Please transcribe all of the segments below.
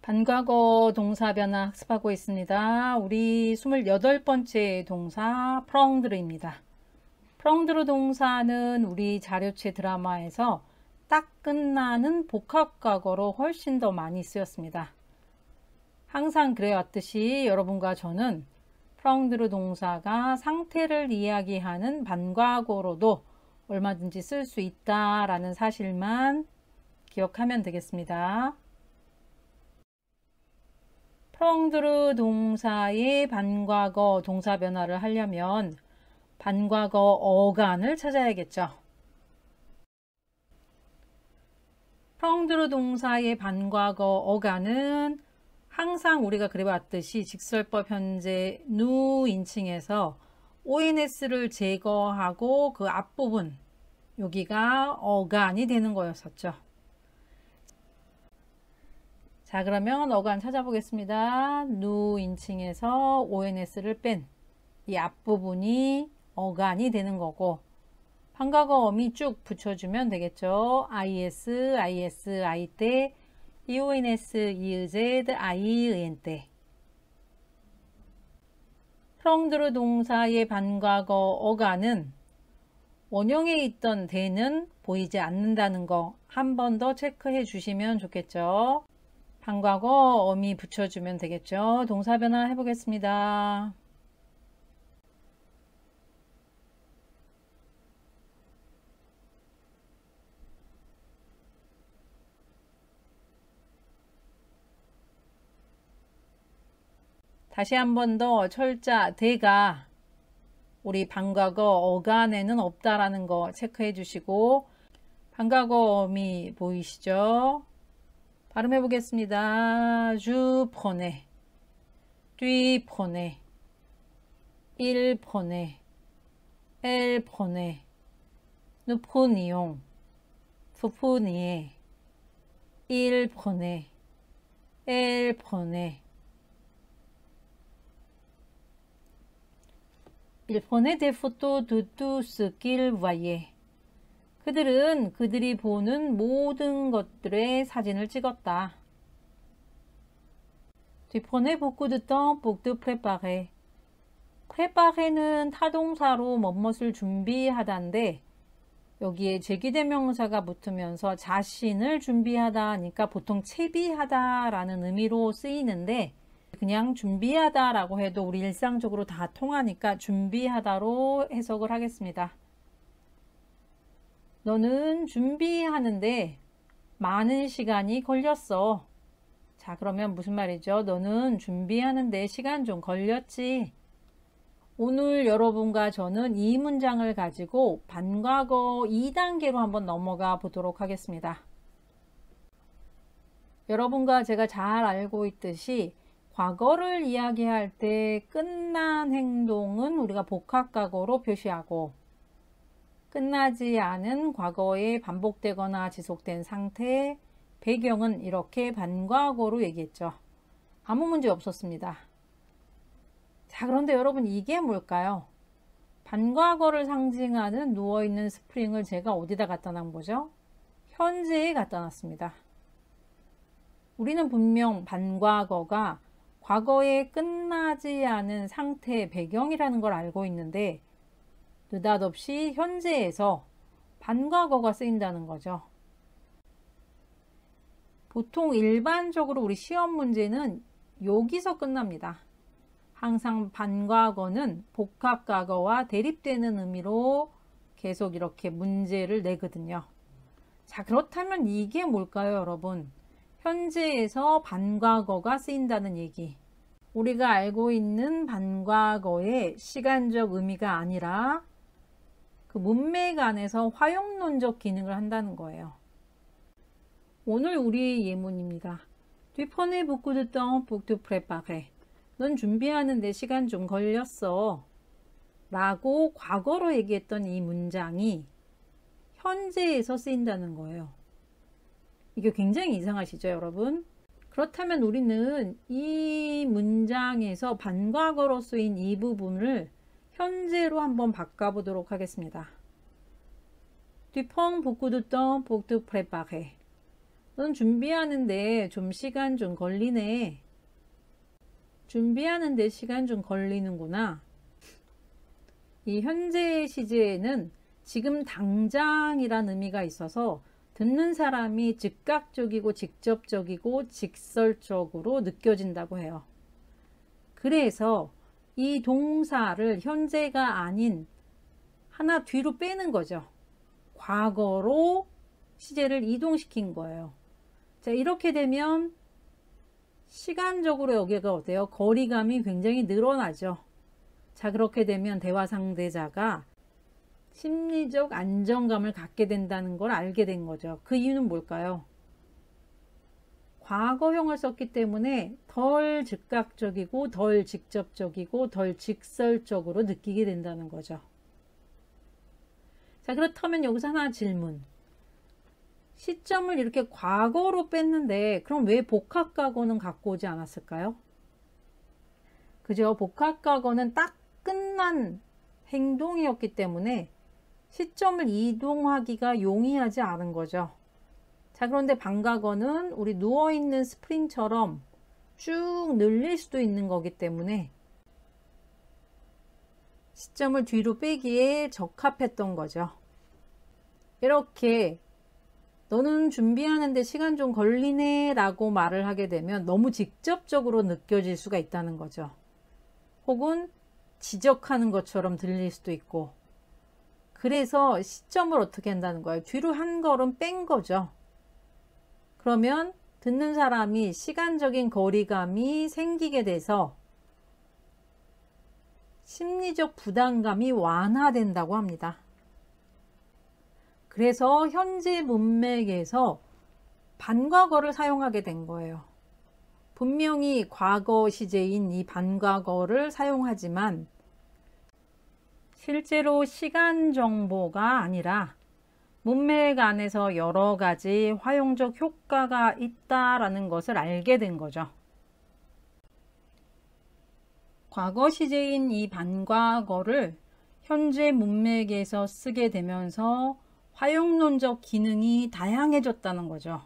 반과거 동사 변화 학습하고 있습니다. 우리 28번째 동사 프렁드르입니다. 프렁드르 동사는 우리 자료체 드라마에서 딱 끝나는 복합과거로 훨씬 더 많이 쓰였습니다. 항상 그래왔듯이 여러분과 저는 프렁드르 동사가 상태를 이야기하는 반과거로도 얼마든지 쓸 수 있다라는 사실만 기억하면 되겠습니다. 프렁드르 동사의 반과거 동사 변화를 하려면 반과거 어간을 찾아야겠죠. 프렁드르 동사의 반과거 어간은 항상 우리가 그래왔듯이 직설법 현재 누 인칭에서 ONS를 제거하고 그 앞부분 여기가 어간이 되는 거였었죠. 자, 그러면 어간 찾아보겠습니다. 누 인칭에서 ONS를 뺀 이 앞부분이 어간이 되는 거고 반과거 어미 쭉 붙여주면 되겠죠. IS, IS, I 때 EONS, EZ, IEN 때 프렁드르 동사의 반과거 어간은 원형에 있던 대는 보이지 않는다는 거 한 번 더 체크해 주시면 좋겠죠. 반과거 어미 붙여주면 되겠죠. 동사 변화 해보겠습니다. 다시 한 번 더 철자 대가 우리 반과거 어간에는 없다라는 거 체크해 주시고 반과거 어미 보이시죠? 발음해 보겠습니다. Je prenais, tu prenais, il prenait, elle prenait, nous prenions, vous preniez, il prenait, elle prenait. Il prenait des photos de tout ce qu'il voyait. 그들은 그들이 보는 모든 것들의 사진을 찍었다. Tu prenais beaucoup de temps pour te préparer. préparer는 타동사로 뭐뭇을 준비하다인데 여기에 제기대명사가 붙으면서 자신을 준비하다 하니까 보통 채비하다라는 의미로 쓰이는데 그냥 준비하다라고 해도 우리 일상적으로 다 통하니까 준비하다로 해석을 하겠습니다. 너는 준비하는데 많은 시간이 걸렸어. 자, 그러면 무슨 말이죠? 너는 준비하는데 시간 좀 걸렸지. 오늘 여러분과 저는 이 문장을 가지고 반과거 2단계로 한번 넘어가 보도록 하겠습니다. 여러분과 제가 잘 알고 있듯이 과거를 이야기할 때 끝난 행동은 우리가 복합과거로 표시하고 끝나지 않은 과거에 반복되거나 지속된 상태, 배경은 이렇게 반과거로 얘기했죠. 아무 문제 없었습니다. 자, 그런데 여러분 이게 뭘까요? 반과거를 상징하는 누워있는 스프링을 제가 어디다 갖다 놨는 거죠? 현재에 갖다 놨습니다. 우리는 분명 반과거가 과거에 끝나지 않은 상태의 배경이라는 걸 알고 있는데 느닷없이 현재에서 반과거가 쓰인다는 거죠. 보통 일반적으로 우리 시험 문제는 여기서 끝납니다. 항상 반과거는 복합과거와 대립되는 의미로 계속 이렇게 문제를 내거든요. 자, 그렇다면 이게 뭘까요, 여러분? 현재에서 반과거가 쓰인다는 얘기. 우리가 알고 있는 반과거의 시간적 의미가 아니라 그 문맥 안에서 활용론적 기능을 한다는 거예요. 오늘 우리의 예문입니다. Tu prenais beaucoup de temps pour te préparer. 넌 준비하는데 시간 좀 걸렸어. 라고 과거로 얘기했던 이 문장이 현재에서 쓰인다는 거예요. 이게 굉장히 이상하시죠, 여러분? 그렇다면 우리는 이 문장에서 반과거로 쓰인 이 부분을 현재로 한번 바꿔보도록 하겠습니다. Tu prends beaucoup de temps pour te préparer. 넌 준비하는데 좀 시간 좀 걸리네. 준비하는데 시간 좀 걸리는구나. 이 현재 시제에는 지금 당장이란 의미가 있어서 듣는 사람이 즉각적이고 직접적이고 직설적으로 느껴진다고 해요. 그래서 이 동사를 현재가 아닌 하나 뒤로 빼는 거죠. 과거로 시제를 이동시킨 거예요. 자, 이렇게 되면 시간적으로 여기가 어때요? 거리감이 굉장히 늘어나죠. 자, 그렇게 되면 대화 상대자가 심리적 안정감을 갖게 된다는 걸 알게 된 거죠. 그 이유는 뭘까요? 과거형을 썼기 때문에 덜 즉각적이고 덜 직접적이고 덜 직설적으로 느끼게 된다는 거죠. 자, 그렇다면 여기서 하나 질문. 시점을 이렇게 과거로 뺐는데 그럼 왜 복합과거는 갖고 오지 않았을까요? 그죠? 복합과거는 딱 끝난 행동이었기 때문에 시점을 이동하기가 용이하지 않은 거죠. 자, 그런데 반과거는 우리 누워있는 스프링처럼 쭉 늘릴 수도 있는 거기 때문에 시점을 뒤로 빼기에 적합했던 거죠. 이렇게 너는 준비하는데 시간 좀 걸리네 라고 말을 하게 되면 너무 직접적으로 느껴질 수가 있다는 거죠. 혹은 지적하는 것처럼 들릴 수도 있고, 그래서 시점을 어떻게 한다는 거예요? 뒤로 한 걸음 뺀 거죠. 그러면 듣는 사람이 시간적인 거리감이 생기게 돼서 심리적 부담감이 완화된다고 합니다. 그래서 현재 문맥에서 반과거를 사용하게 된 거예요. 분명히 과거 시제인 이 반과거를 사용하지만 실제로 시간 정보가 아니라 문맥 안에서 여러 가지 활용적 효과가 있다라는 것을 알게 된 거죠. 과거 시제인 이 반과거를 현재 문맥에서 쓰게 되면서 활용론적 기능이 다양해졌다는 거죠.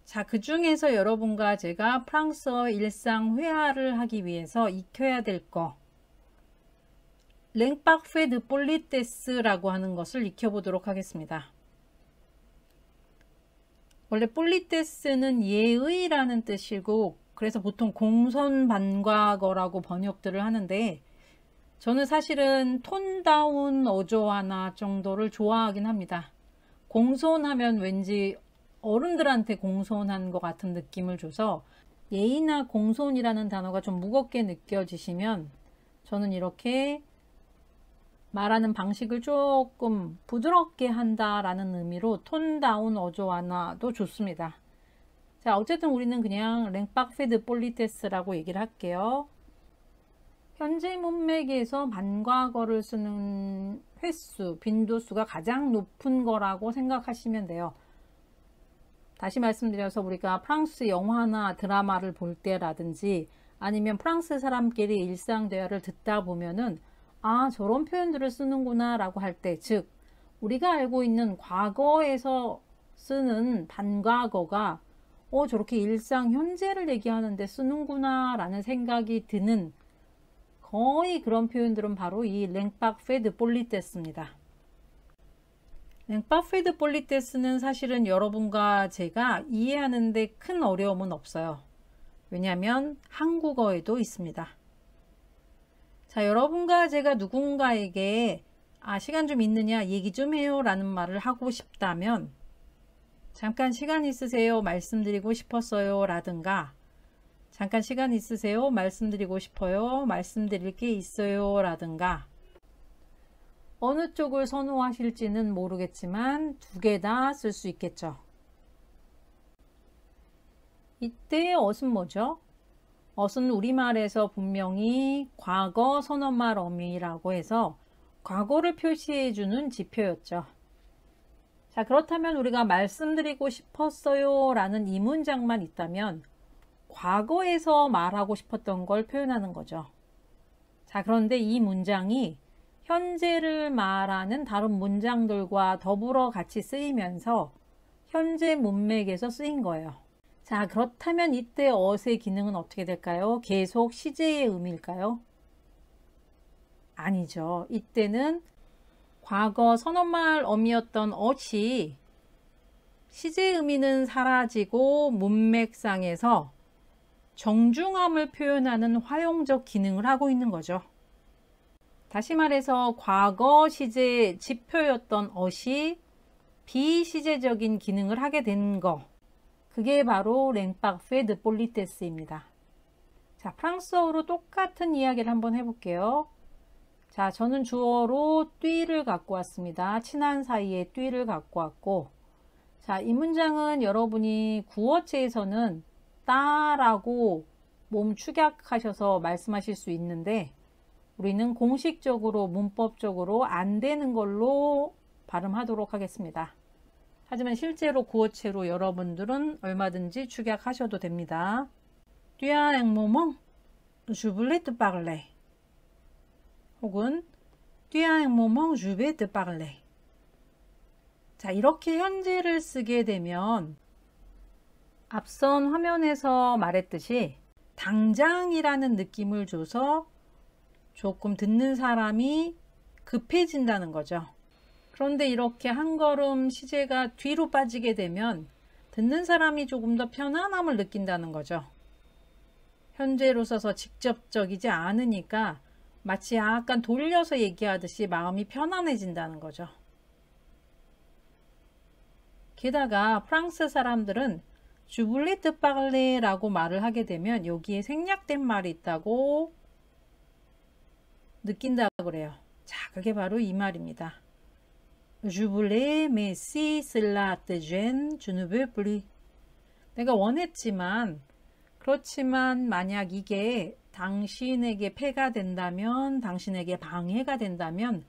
자, 그 중에서 여러분과 제가 프랑스어 일상 회화를 하기 위해서 익혀야 될 거, 랭파르페 드 폴리테스라고 하는 것을 익혀보도록 하겠습니다. 원래 폴리테스는 예의라는 뜻이고, 그래서 보통 공손 반과거라고 번역들을 하는데, 저는 사실은 톤다운 어조하나 정도를 좋아하긴 합니다. 공손하면 왠지 어른들한테 공손한 것 같은 느낌을 줘서 예의나 공손이라는 단어가 좀 무겁게 느껴지시면 저는 이렇게 말하는 방식을 조금 부드럽게 한다라는 의미로 톤다운 어조하나도 좋습니다. 자, 어쨌든 우리는 그냥 랭파르페 드 폴리테스라고 얘기를 할게요. 현재 문맥에서 반과거를 쓰는 횟수, 빈도수가 가장 높은 거라고 생각하시면 돼요. 다시 말씀드려서 우리가 프랑스 영화나 드라마를 볼 때라든지 아니면 프랑스 사람끼리 일상 대화를 듣다 보면은 아, 저런 표현들을 쓰는구나 라고 할 때, 즉 우리가 알고 있는 과거에서 쓰는 반과거가 저렇게 일상 현재를 얘기하는데 쓰는구나 라는 생각이 드는 거의 그런 표현들은 바로 이 랭파르페 드 폴리테스입니다. 랭파르페 드 폴리테스는 사실은 여러분과 제가 이해하는 데 큰 어려움은 없어요. 왜냐하면 한국어에도 있습니다. 자, 여러분과 제가 누군가에게 시간 좀 있느냐, 얘기 좀 해요 라는 말을 하고 싶다면 잠깐 시간 있으세요? 말씀드리고 싶었어요 라든가 잠깐 시간 있으세요? 말씀드리고 싶어요. 말씀드릴 게 있어요. 라든가 어느 쪽을 선호하실지는 모르겠지만 두 개 다 쓸 수 있겠죠. 이때의 어순 뭐죠? 어순 우리말에서 분명히 과거 선언말 어미라고 해서 과거를 표시해주는 지표였죠. 자, 그렇다면 우리가 말씀드리고 싶었어요 라는 이 문장만 있다면 과거에서 말하고 싶었던 걸 표현하는 거죠. 자, 그런데 이 문장이 현재를 말하는 다른 문장들과 더불어 같이 쓰이면서 현재 문맥에서 쓰인 거예요. 자, 그렇다면 이때 어의 기능은 어떻게 될까요? 계속 시제의 의미일까요? 아니죠. 이때는 과거 선언말 어미였던 어시 시제 의미는 사라지고 문맥상에서 정중함을 표현하는 활용적 기능을 하고 있는 거죠. 다시 말해서 과거 시제 지표였던 어시 비시제적인 기능을 하게 된 거, 그게 바로 랭파르페 드 폴리테스입니다. 자, 프랑스어로 똑같은 이야기를 한번 해볼게요. 자, 저는 주어로 띠를 갖고 왔습니다. 친한 사이에 띠를 갖고 왔고, 자, 이 문장은 여러분이 구어체에서는 따라고 몸 축약하셔서 말씀하실 수 있는데, 우리는 공식적으로 문법적으로 안 되는 걸로 발음하도록 하겠습니다. 하지만 실제로 구어체로 여러분들은 얼마든지 축약하셔도 됩니다. Tu as un moment? Je voulais te parler. 혹은 Tu as un moment? Je vais te parler. 자, 이렇게 현재를 쓰게 되면 앞선 화면에서 말했듯이 당장이라는 느낌을 줘서 조금 듣는 사람이 급해진다는 거죠. 그런데 이렇게 한 걸음 시제가 뒤로 빠지게 되면 듣는 사람이 조금 더 편안함을 느낀다는 거죠. 현재로 써서 직접적이지 않으니까 마치 약간 돌려서 얘기하듯이 마음이 편안해진다는 거죠. 게다가 프랑스 사람들은 Je voulais te parler 라고 말을 하게 되면 여기에 생략된 말이 있다고 느낀다고 그래요. 자, 그게 바로 이 말입니다. Je voulais, mais si cela te gêne, je ne veux plus. 내가 원했지만, 그렇지만 만약 이게 당신에게 폐가 된다면, 당신에게 방해가 된다면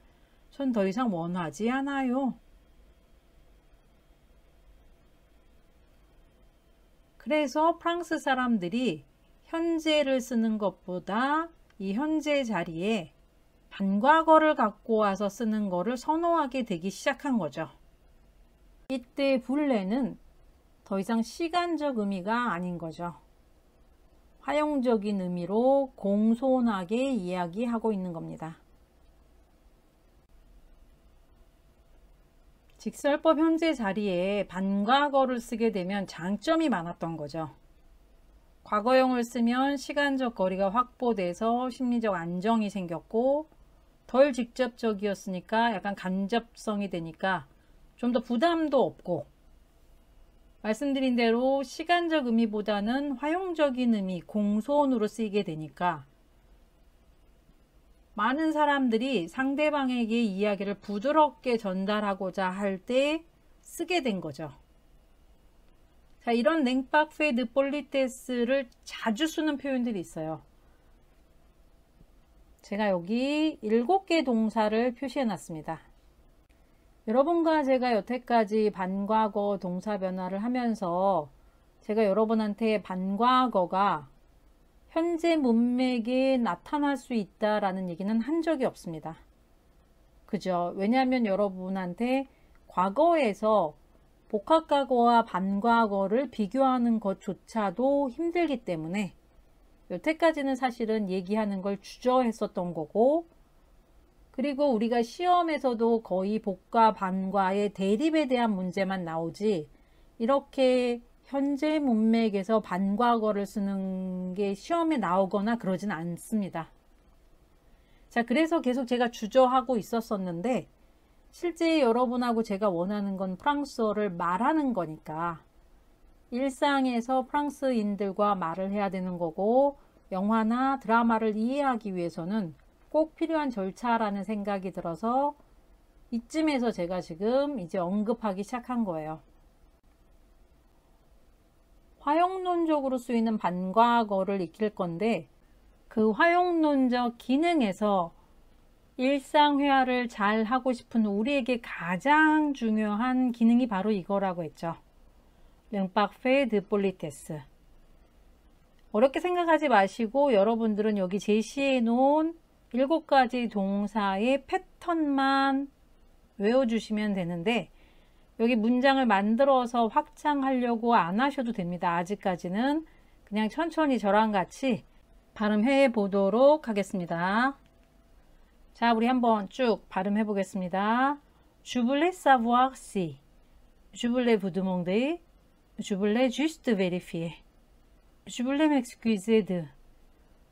전 더 이상 원하지 않아요. 그래서 프랑스 사람들이 현재를 쓰는 것보다 이 현재 자리에 반과거를 갖고 와서 쓰는 거를 선호하게 되기 시작한 거죠. 이때 불레는 더 이상 시간적 의미가 아닌 거죠. 활용적인 의미로 공손하게 이야기하고 있는 겁니다. 직설법 현재 자리에 반과거를 쓰게 되면 장점이 많았던 거죠. 과거형을 쓰면 시간적 거리가 확보돼서 심리적 안정이 생겼고 덜 직접적이었으니까 약간 간접성이 되니까 좀 더 부담도 없고, 말씀드린 대로 시간적 의미보다는 활용적인 의미, 공손으로 쓰이게 되니까 많은 사람들이 상대방에게 이야기를 부드럽게 전달하고자 할 때 쓰게 된 거죠. 자, 이런 랭파르페 드 폴리테스를 자주 쓰는 표현들이 있어요. 제가 여기 7개 동사를 표시해 놨습니다. 여러분과 제가 여태까지 반과거 동사 변화를 하면서 제가 여러분한테 반과거가 현재 문맥에 나타날 수 있다라는 얘기는 한 적이 없습니다. 그죠? 왜냐하면 여러분한테 과거에서 복합과거와 반과거를 비교하는 것조차도 힘들기 때문에 여태까지는 사실은 얘기하는 걸 주저했었던 거고, 그리고 우리가 시험에서도 거의 복과 반과의 대립에 대한 문제만 나오지 이렇게 현재 문맥에서 반과거를 쓰는 게 시험에 나오거나 그러진 않습니다. 자, 그래서 계속 제가 주저하고 있었었는데 실제 여러분하고 제가 원하는 건 프랑스어를 말하는 거니까 일상에서 프랑스인들과 말을 해야 되는 거고, 영화나 드라마를 이해하기 위해서는 꼭 필요한 절차라는 생각이 들어서 이쯤에서 제가 지금 이제 언급하기 시작한 거예요. 활용론적으로 쓰이는 반과거를 익힐 건데 그 활용론적 기능에서 일상회화를 잘 하고 싶은 우리에게 가장 중요한 기능이 바로 이거라고 했죠. 랭파르페 드 폴리테스. 어렵게 생각하지 마시고 여러분들은 여기 제시해 놓은 7가지 동사의 패턴만 외워주시면 되는데, 여기 문장을 만들어서 확장하려고 안 하셔도 됩니다. 아직까지는 그냥 천천히 저랑 같이 발음해 보도록 하겠습니다. 자, 우리 한번 쭉 발음해 보겠습니다. Je voulais savoir si. Je voulais vous demander. Je voulais juste vérifier. Je voulais m'excuser de.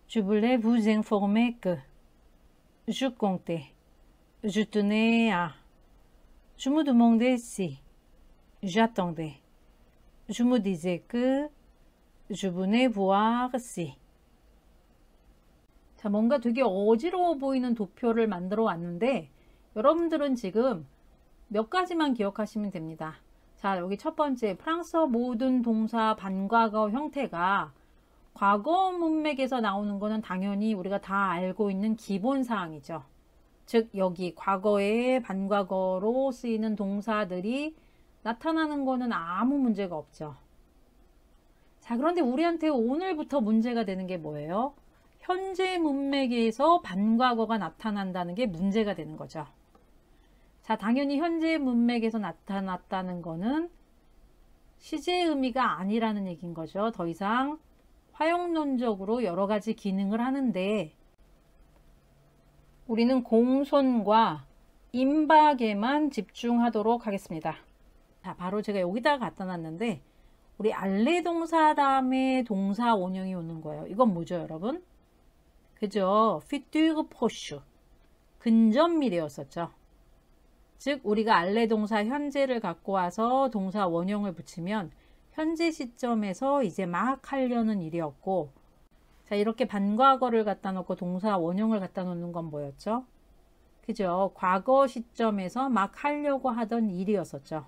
Je voulais vous informer que. Je comptais. Je tenais à. Je me demandais si. J'attendais. Je me disais que. Je venais voir si. 자, 뭔가 되게 어지러워 보이는 도표를 만들어 왔는데 여러분들은 지금 몇 가지만 기억하시면 됩니다. 자, 여기 첫 번째 프랑스어 모든 동사 반과거 형태가 과거 문맥에서 나오는 거는 당연히 우리가 다 알고 있는 기본 사항이죠. 즉 여기 과거의 반과거로 쓰이는 동사들이 나타나는 거는 아무 문제가 없죠. 자, 그런데 우리한테 오늘부터 문제가 되는 게 뭐예요? 현재 문맥에서 반과거가 나타난다는 게 문제가 되는 거죠. 자, 당연히 현재 문맥에서 나타났다는 거는 시제 의미가 아니라는 얘기인 거죠. 더 이상 활용론적으로 여러 가지 기능을 하는데 우리는 공손과 임박에만 집중하도록 하겠습니다. 자, 바로 제가 여기다가 갖다 놨는데 우리 알레 동사 다음에 동사 원형이 오는 거예요. 이건 뭐죠, 여러분? 그죠? futur proche. 근접 미래였었죠. 즉 우리가 알레 동사 현재를 갖고 와서 동사 원형을 붙이면 현재 시점에서 이제 막 하려는 일이었고, 자, 이렇게 반과거를 갖다 놓고 동사 원형을 갖다 놓는 건 뭐였죠? 그죠? 과거 시점에서 막 하려고 하던 일이었었죠.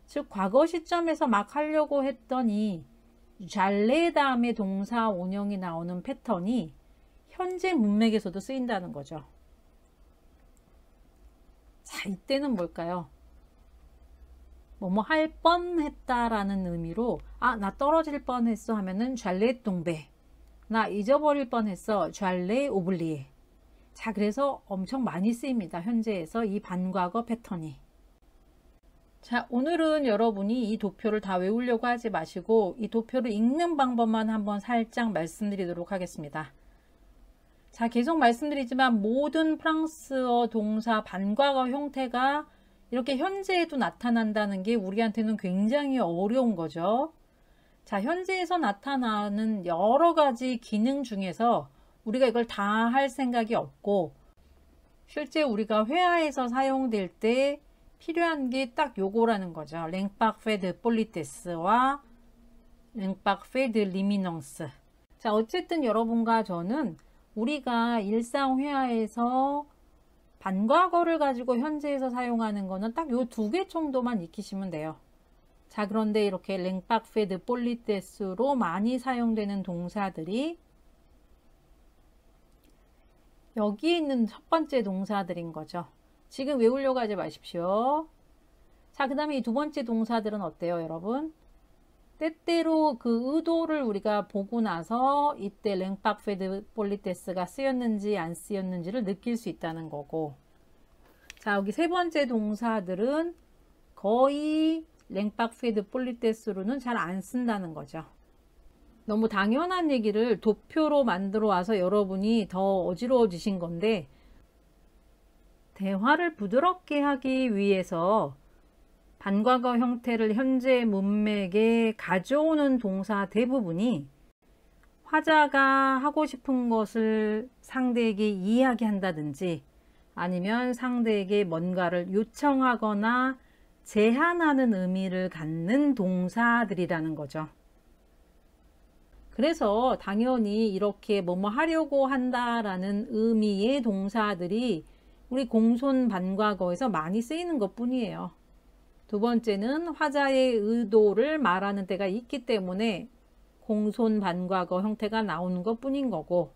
즉 과거 시점에서 막 하려고 했던 이 잘레 다음에 동사 원형이 나오는 패턴이 현재 문맥에서도 쓰인다는 거죠. 자, 이때는 뭘까요? 뭐뭐 할 뻔했다라는 의미로 나 떨어질 뻔했어 하면은 잘레 똥배, 나 잊어버릴 뻔했어 잘레 오블리에. 자, 그래서 엄청 많이 쓰입니다. 현재에서 이 반과거 패턴이. 자, 오늘은 여러분이 이 도표를 다 외우려고 하지 마시고 이 도표를 읽는 방법만 한번 살짝 말씀드리도록 하겠습니다. 자, 계속 말씀드리지만 모든 프랑스어 동사 반과거 형태가 이렇게 현재에도 나타난다는 게 우리한테는 굉장히 어려운 거죠. 자, 현재에서 나타나는 여러 가지 기능 중에서 우리가 이걸 다 할 생각이 없고 실제 우리가 회화에서 사용될 때 필요한 게 딱 요거라는 거죠. 랭파페 드 폴리테스와 랭파페 드 리미넌스. 자, 어쨌든 여러분과 저는 우리가 일상 회화에서 반과거를 가지고 현재에서 사용하는 거는 딱 요 두 개 정도만 익히시면 돼요. 자, 그런데 이렇게 랭파페 드 폴리테스로 많이 사용되는 동사들이 여기에 있는 첫 번째 동사들인 거죠. 지금 외우려고 하지 마십시오. 자, 그 다음에 이 두 번째 동사들은 어때요, 여러분? 때때로 그 의도를 우리가 보고 나서 이때 랭파페 드 폴리테스가 쓰였는지 안 쓰였는지를 느낄 수 있다는 거고, 자, 여기 세 번째 동사들은 거의 랭파페 드 폴리테스로는 잘 안 쓴다는 거죠. 너무 당연한 얘기를 도표로 만들어 와서 여러분이 더 어지러워지신 건데, 대화를 부드럽게 하기 위해서 반과거 형태를 현재 문맥에 가져오는 동사 대부분이 화자가 하고 싶은 것을 상대에게 이야기한다든지 아니면 상대에게 뭔가를 요청하거나 제한하는 의미를 갖는 동사들이라는 거죠. 그래서 당연히 이렇게 뭐뭐 하려고 한다라는 의미의 동사들이 우리 공손 반과거에서 많이 쓰이는 것 뿐이에요. 두 번째는 화자의 의도를 말하는 때가 있기 때문에 공손 반과거 형태가 나오는 것 뿐인 거고,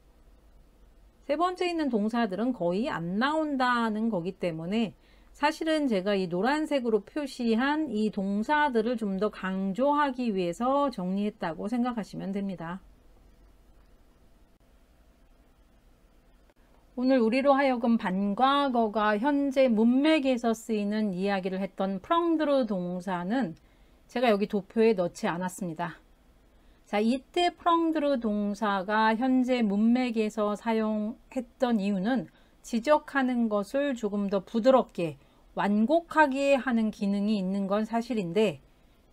세 번째 있는 동사들은 거의 안 나온다는 거기 때문에 사실은 제가 이 노란색으로 표시한 이 동사들을 좀 더 강조하기 위해서 정리했다고 생각하시면 됩니다. 오늘 우리로 하여금 반과거가 현재 문맥에서 쓰이는 이야기를 했던 프렁드르 동사는 제가 여기 도표에 넣지 않았습니다. 자, 이때 프렁드르 동사가 현재 문맥에서 사용했던 이유는 지적하는 것을 조금 더 부드럽게 완곡하게 하는 기능이 있는 건 사실인데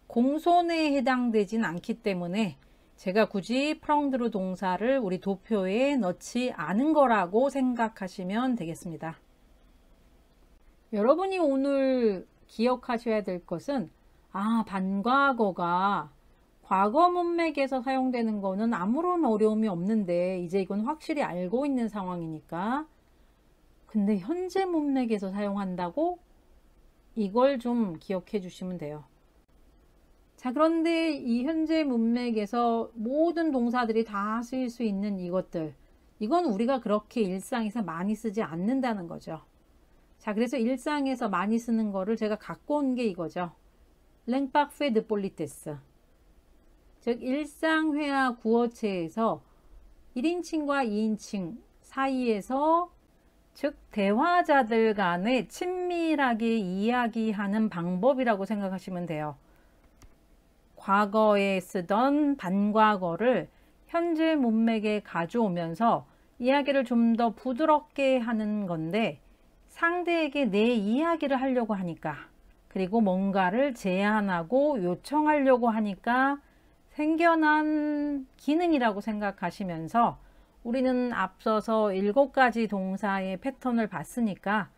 공손에 해당되진 않기 때문에 제가 굳이 프렁드르 동사를 우리 도표에 넣지 않은 거라고 생각하시면 되겠습니다. 여러분이 오늘 기억하셔야 될 것은 반과거가 과거 문맥에서 사용되는 거는 아무런 어려움이 없는데 이제 이건 확실히 알고 있는 상황이니까 근데 현재 문맥에서 사용한다고? 이걸 좀 기억해 주시면 돼요. 자, 그런데 이 현재 문맥에서 모든 동사들이 다 쓰일 수 있는 이것들, 이건 우리가 그렇게 일상에서 많이 쓰지 않는다는 거죠. 자, 그래서 일상에서 많이 쓰는 거를 제가 갖고 온 게 이거죠. 랭파페 드 폴리테스. 즉 일상회화 구어체에서 1인칭과 2인칭 사이에서 즉 대화자들 간에 친밀하게 이야기하는 방법이라고 생각하시면 돼요. 과거에 쓰던 반과거를 현재 문맥에 가져오면서 이야기를 좀 더 부드럽게 하는 건데 상대에게 내 이야기를 하려고 하니까 그리고 뭔가를 제안하고 요청하려고 하니까 생겨난 기능이라고 생각하시면서 우리는 앞서서 7가지 동사의 패턴을 봤으니까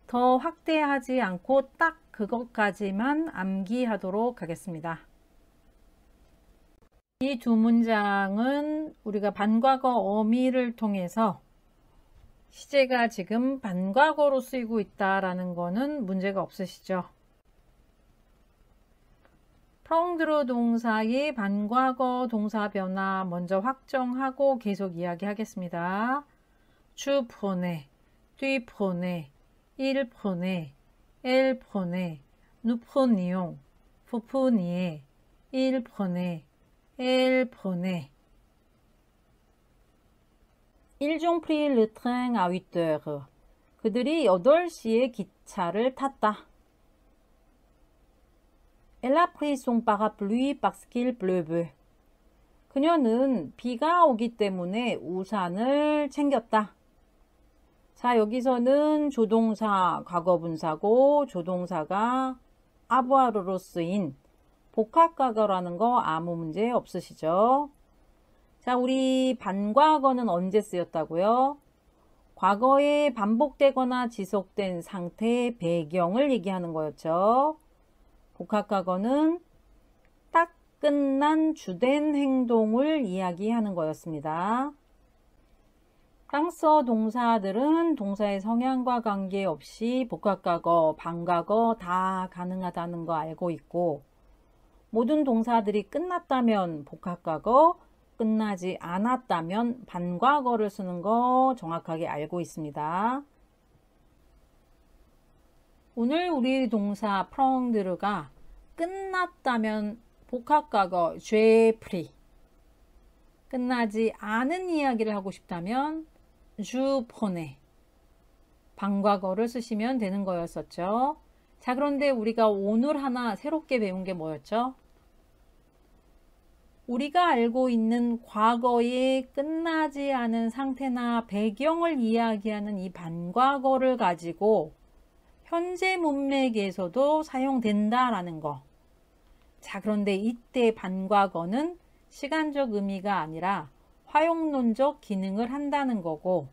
더 확대하지 않고 딱 그것까지만 암기하도록 하겠습니다. 이 두 문장은 우리가 반과거 어미를 통해서 시제가 지금 반과거로 쓰이고 있다라는 거는 문제가 없으시죠? 프렁드르 동사의 반과거 동사 변화 먼저 확정하고 계속 이야기하겠습니다. tu prenais, tu prenais, il prenait, elle prenait, nous prenions, vous preniez, il prenait, elle prenait. Ils ont pris le train à 8h. 그들이 8시에 기차를 탔다. Elle a pris son parapluie parce qu'il pleuvait. 그녀는 비가 오기 때문에 우산을 챙겼다. 자, 여기서는 조동사 과거분사고 조동사가 아부아르로 쓰인 복합과거라는 거 아무 문제 없으시죠? 자, 우리 반과거는 언제 쓰였다고요? 과거에 반복되거나 지속된 상태의 배경을 얘기하는 거였죠. 복합과거는 딱 끝난 주된 행동을 이야기하는 거였습니다. 프랑스어 동사들은 동사의 성향과 관계없이 복합과거, 반과거 다 가능하다는 거 알고 있고 모든 동사들이 끝났다면 복합과거, 끝나지 않았다면 반과거를 쓰는 거 정확하게 알고 있습니다. 오늘 우리 동사 프렁드르가 끝났다면 복합과거 j'ai pris, 끝나지 않은 이야기를 하고 싶다면 je prenais, 반과거를 쓰시면 되는 거였었죠. 자, 그런데 우리가 오늘 하나 새롭게 배운 게 뭐였죠? 우리가 알고 있는 과거의 끝나지 않은 상태나 배경을 이야기하는 이 반과거를 가지고 현재 문맥에서도 사용된다라는 거. 자, 그런데 이때 반과거는 시간적 의미가 아니라 화용론적 기능을 한다는 거고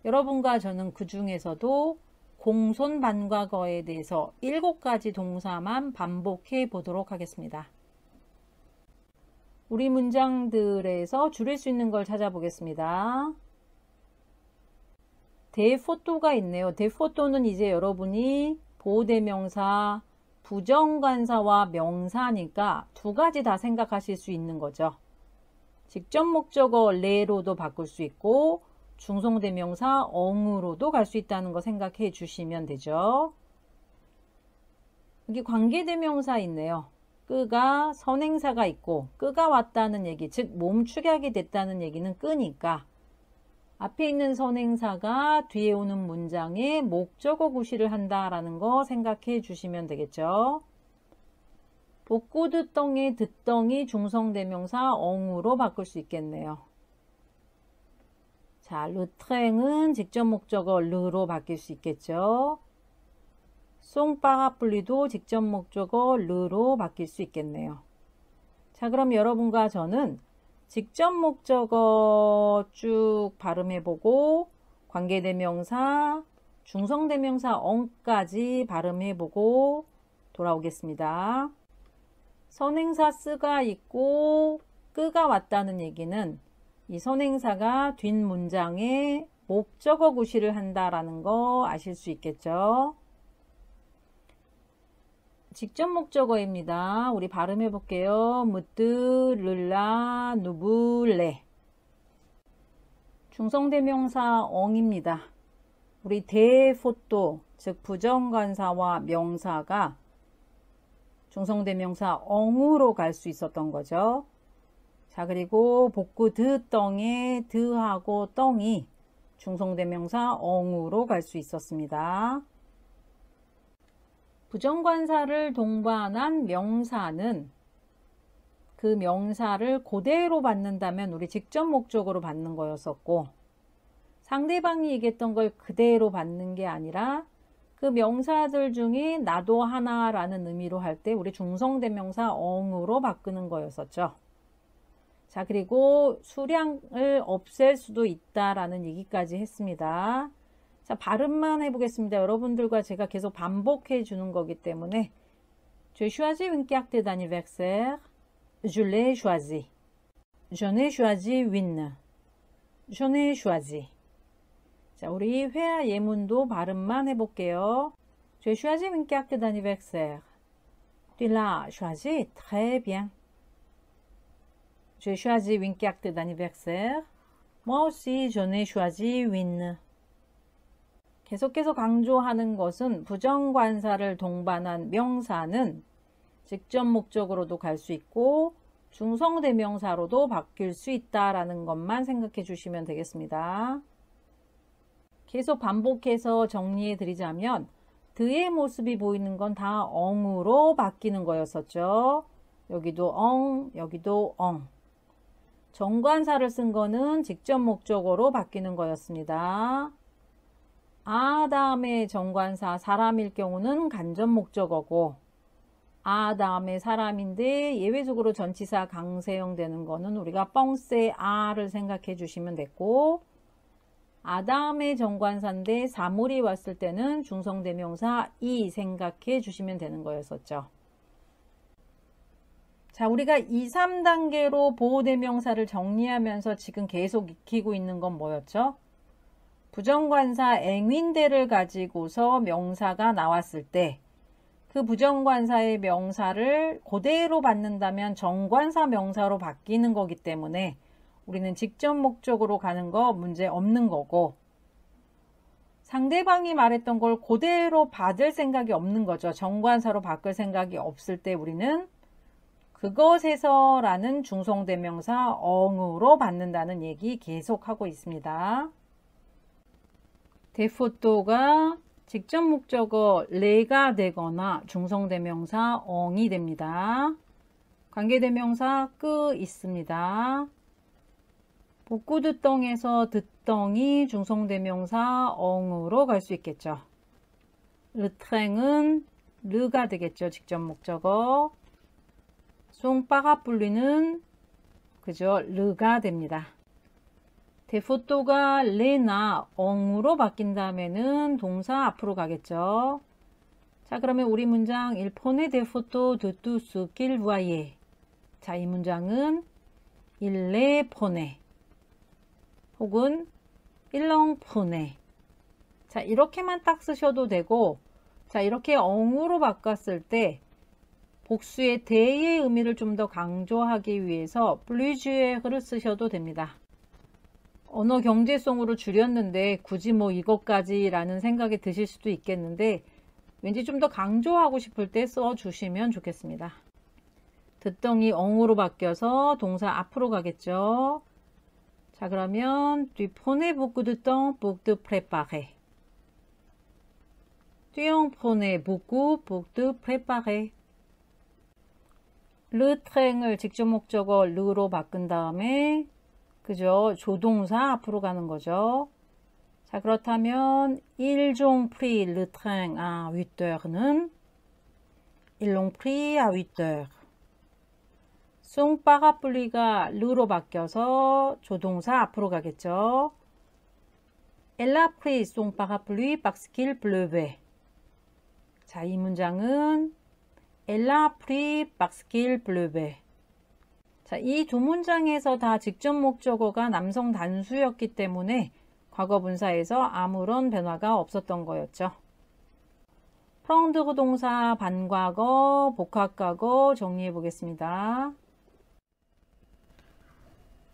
여러분과 저는 그 중에서도 공손 반과거에 대해서 7가지 동사만 반복해 보도록 하겠습니다. 우리 문장들에서 줄일 수 있는 걸 찾아보겠습니다. 대포토가 있네요. 대포토는 이제 여러분이 보호대명사, 부정관사와 명사니까 2가지 다 생각하실 수 있는 거죠. 직접 목적어 레로도 바꿀 수 있고 중성대명사 엉으로도 갈 수 있다는 거 생각해 주시면 되죠. 여기 관계대명사 있네요. 끄가 선행사가 있고 끄가 왔다는 얘기, 즉 몸축약이 됐다는 얘기는 끄니까 앞에 있는 선행사가 뒤에 오는 문장에 목적어 구실을 한다라는 거 생각해 주시면 되겠죠. 복구 듣덩의 듣덩이 중성대명사 엉으로 바꿀 수 있겠네요. 자, 르트랭은 직접 목적어 르로 바뀔 수 있겠죠. 송파라플리도 직접 목적어 르로 바뀔 수 있겠네요. 자, 그럼 여러분과 저는 직접 목적어 쭉 발음해보고 관계대명사, 중성대명사 엉까지 발음해보고 돌아오겠습니다. 선행사 쓰가 있고 끄가 왔다는 얘기는 이 선행사가 뒷문장에 목적어 구실을 한다라는 거 아실 수 있겠죠. 직접 목적어입니다. 우리 발음해 볼게요. 무뜨, 르라, 누블레. 중성대명사 엉입니다. 우리 대포토, 즉 부정관사와 명사가 중성대명사 엉으로 갈 수 있었던 거죠. 자, 그리고 복구 드덩에 드하고 덩이 중성대명사 엉으로 갈 수 있었습니다. 부정관사를 동반한 명사는 그 명사를 그대로 받는다면 우리 직접 목적으로 받는 거였었고, 상대방이 얘기했던 걸 그대로 받는 게 아니라 그 명사들 중에 나도 하나라는 의미로 할 때 우리 중성대명사 엉으로 바꾸는 거였었죠. 자, 그리고 수량을 없앨 수도 있다라는 얘기까지 했습니다. 자, 발음만 해보겠습니다. 여러분들과 제가 계속 반복해 주는 거기 때문에 J'ai choisi une carte d'anniversaire. Je l'ai choisi. J'en ai choisi une. J'en ai choisi. 자, 우리 회화 예문도 발음만 해볼게요. J'ai choisi une carte d'anniversaire. Tu l'as choisi très bien. J'ai choisi une carte d'anniversaire. Moi aussi, j'en ai choisi une. 계속해서 강조하는 것은 부정관사를 동반한 명사는 직접 목적으로도 갈 수 있고 중성대명사로도 바뀔 수 있다라는 것만 생각해 주시면 되겠습니다. 계속 반복해서 정리해 드리자면 드의 모습이 보이는 건 다 엉으로 바뀌는 거였었죠. 여기도 엉, 여기도 엉. 정관사를 쓴 거는 직접 목적어로 바뀌는 거였습니다. 아 다음에 정관사 사람일 경우는 간접 목적어고, 아 다음에 사람인데 예외적으로 전치사 강세형 되는 거는 우리가 뻥세 아를 생각해 주시면 됐고, 아 다음에 정관사인데 사물이 왔을 때는 중성대명사 이 생각해 주시면 되는 거였었죠. 자, 우리가 2, 3단계로 보호대명사를 정리하면서 지금 계속 익히고 있는 건 뭐였죠? 부정관사 앵윈대를 가지고서 명사가 나왔을 때 그 부정관사의 명사를 그대로 받는다면 정관사 명사로 바뀌는 거기 때문에 우리는 직접 목적으로 가는 거 문제 없는 거고, 상대방이 말했던 걸 그대로 받을 생각이 없는 거죠. 정관사로 바꿀 생각이 없을 때 우리는 그것에서 라는 중성대명사 엉으로 받는다는 얘기 계속하고 있습니다. 데포토가 직접 목적어 레가 되거나 중성대명사 엉이 됩니다. 관계대명사 끄 있습니다. 복구 듣덩에서 듣덩이 중성대명사 엉으로 갈 수 있겠죠. 르트랭은 르가 되겠죠. 직접 목적어. 송파라플리는 그죠, 르가 됩니다. 데포토가 레나 엉으로 바뀐 다음에는 동사 앞으로 가겠죠. 자, 그러면 우리 문장 Il prenait des photos de tout ce qu'il voyait. 자, 이 문장은 Il les prenait 혹은 Il en prenait. 자, 이렇게만 딱 쓰셔도 되고, 자, 이렇게 엉으로 바꿨을 때 복수의 대의 의미를 좀 더 강조하기 위해서 plusieurs 쓰셔도 됩니다. 언어 경제성으로 줄였는데 굳이 뭐 이것까지 라는 생각이 드실 수도 있겠는데, 왠지 좀 더 강조하고 싶을 때 써주시면 좋겠습니다. 듣덩이 엉으로 바뀌어서 동사 앞으로 가겠죠. 자, 그러면 tu prenais beaucoup de temps pour te préparer. tu en prenais beaucoup pour te préparer. le train을 직접 목적어 르로 바꾼 다음에 그죠? 조동사 앞으로 가는 거죠. 자, 그렇다면 ils ont pris le train à 8heur는 ils l'ont pris à 8heures. 송 파라플리가 르로 바뀌어서 조동사 앞으로 가겠죠. Elle a pris son parapluie parce qu'il pleuvait. 자, 이 문장은 Elle a pris parce qu'il pleuvait. 자, 이 두 문장에서 다 직접 목적어가 남성 단수였기 때문에 과거 분사에서 아무런 변화가 없었던 거였죠. 프랑드르 동사 반과거, 복합과거 정리해 보겠습니다.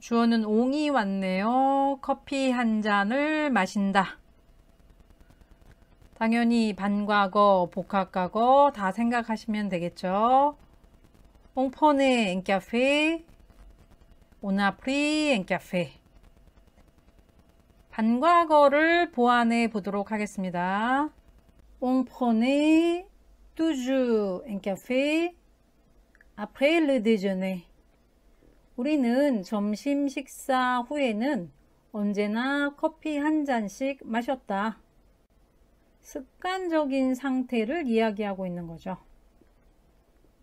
주어는 옹이 왔네요. 커피 한 잔을 마신다. 당연히 반과거, 복합과거 다 생각하시면 되겠죠. On prenait un café. On a pris un café. 반과거를 보완해 보도록 하겠습니다. On prenait toujours un café après le déjeuner. 우리는 점심 식사 후에는 언제나 커피 한 잔씩 마셨다. 습관적인 상태를 이야기하고 있는 거죠.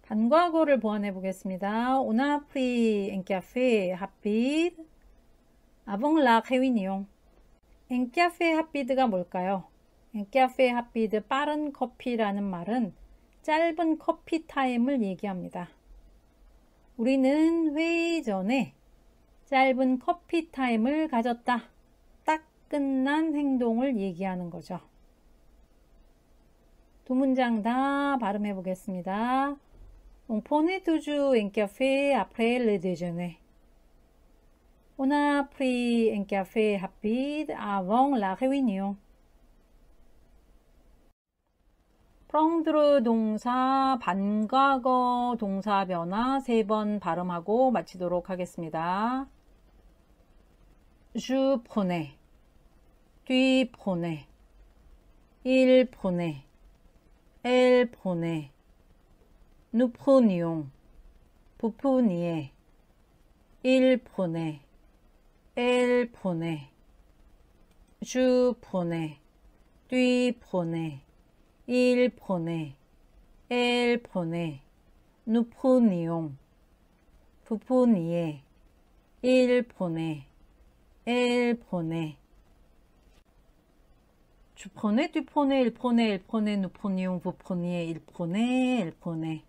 반과거를 보완해 보겠습니다. On a pris un café rapide avant la réunion. un café rapide가 뭘까요? un café rapide, 빠른 커피라는 말은 짧은 커피 타임을 얘기합니다. 우리는 회의 전에 짧은 커피 타임을 가졌다. 딱 끝난 행동을 얘기하는 거죠. 두 문장 다 발음해 보겠습니다. On prenait toujours un café après le déjeuner. On a pris un café rapide avant la réunion. 프랑드르 동사 반과거 동사 변화 3번 발음하고 마치도록 하겠습니다. Je prenais, tu prenais, il prenait, elle prenait, nous prenions, vous preniez, il prenait, elle prenait, je prenais, tu prenais, il prenait, elle prenait, nous prenions, vous preniez, il prenait, elle prenait. Tu prenais, tu prenais, il prenait, elle prenait, nous prenions, vous preniez, il prenait, elle prenait.